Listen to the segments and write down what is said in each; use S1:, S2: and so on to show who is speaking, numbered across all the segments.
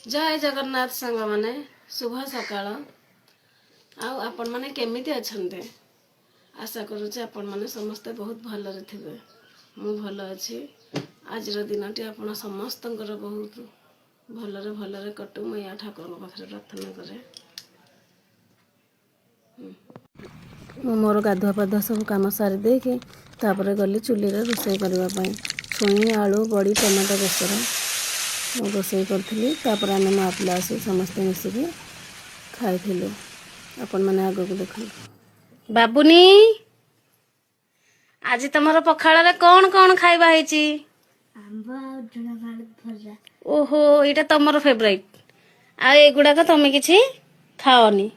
S1: जय जगन्नाथ सांग माने शुभ सकाळ आपण माने केमिति अछन्ते आशा करूचे आपण माने समस्ते बहुत भल रे थिबे मु भल अछि आज रो दिनटी आपण समस्तंकर बहुत भल रे कटु मैं या ठाकुर पाखरे प्रार्थना करे मु मोर गाधुआ पाधुआ सब काम सारी देके तापरे गली चुली रे रोषेई करबा पई छुई आलू बड़ी टमाटो बेसर मु रोषेई करथिली तापरे आमे मा पिला आसी समस्ते मिसिकी खाइथिलु आपण माने आगो को देखु बाबुनी आज तमरो पखाळ रे कोन कोन खाइबा हेची
S2: आंबा और जुना भारत भजा
S1: ओहो एटा तमरो फेवरेट आ एगुडा का तमे किछि खाओनी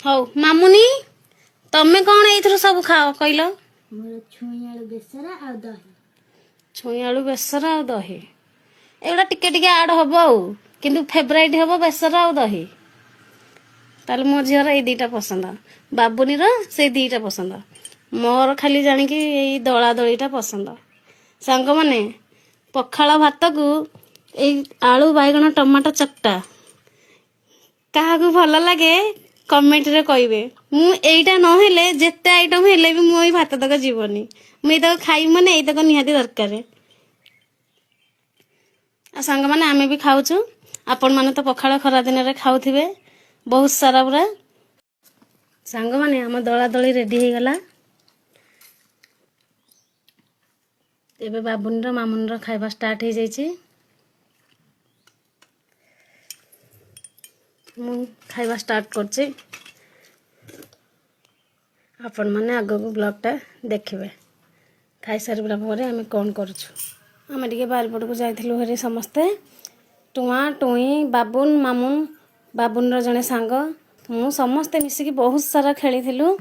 S1: हौ मामुनी तमे कोन एथरो सब खाओ कइलो
S2: मोर छुई आलू बेसरा आ दही
S1: छुई आलू बेसर आ दही एगुडा टिके टिके ऐड हबो आ किंतु फेवरेट हबो बेसर आ दही ताले मो झियर ए दीटा पसंद बाबुनी रो से दीटा पसंद मोर खाली जानी कि एई दळा दळीटा पसंद सांग माने पखाळ भात को एई आलू बाइगण टमाटो चक्टा काहाकू भल लागे कमेंट रे कहिबे मु एइटा न हेले जेते आइटम हेले भी मु एई भात तक जीवनी मु एई तक खाइ माने एई तक निहाती दरकार आ सांग माने आमे भी खाउछु आपण माने तो पखाळ खरा दिन रे खाउथिबे बहुत सारा पूरा सांग माने हम दळा दळी रेडी हे गला एबे बाबुनी रो मामुनी रो खाइबा स्टार्ट हे जाईची मु खाइबा स्टार्ट करछि आपण माने आगो को ब्लॉगटा देखिबे खाइ सारबला परे आमे कोन करछु आमे टिके बालपड़ को जाइथिलु हेरे समस्ते टुआ टुई बाबुन मामुन बाबुन रो जने सांग मु समस्ते मिसिकी बहुत सारा खेलिथिलु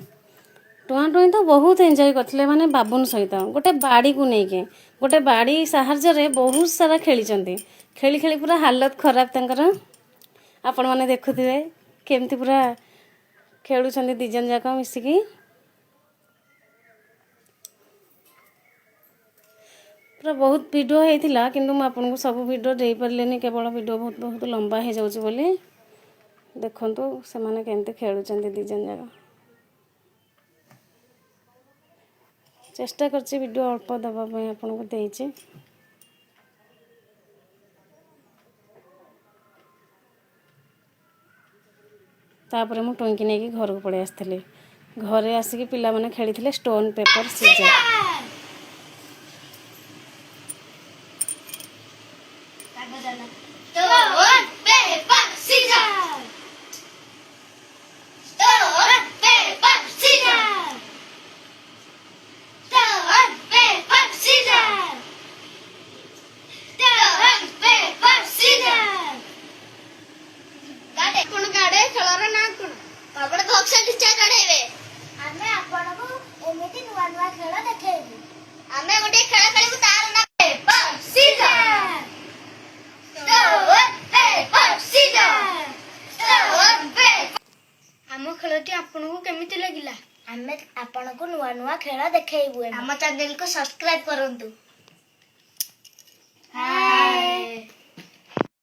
S1: टुआ टुई तो बहुत एंजॉय करथिले माने बाबुन सहित गोटे बाड़ी को नेके गोटे बाड़ी साहाଯ୍य रे बहुत सारा खेली चंदी खेली खेली पूरा हालत खराब तंकर आपण माने देखुथिबे केमती पूरा खेलु चंदी दिजन जाका मिसिकी पूरा बहुत वीडियो हेतिला किंतु म आपन को सब वीडियो दे परलेनी केवल वीडियो बहुत बहुत लंबा हे जाउछ बोली देखंतु से माने केमती खेलु चंदी दिजन जाका चेष्टा करछि वीडियो अल्प दबा पई आपन को देइछि तापरे मु टोंकी नेकी घर को पड़े आस्थिले घरे आसिकी पिला माने खेलिथिले स्टोन पेपर सीजर
S2: आमे आपन को नुआ नुआ खेल देखेबु हम चैनल को सब्सक्राइब करंतु।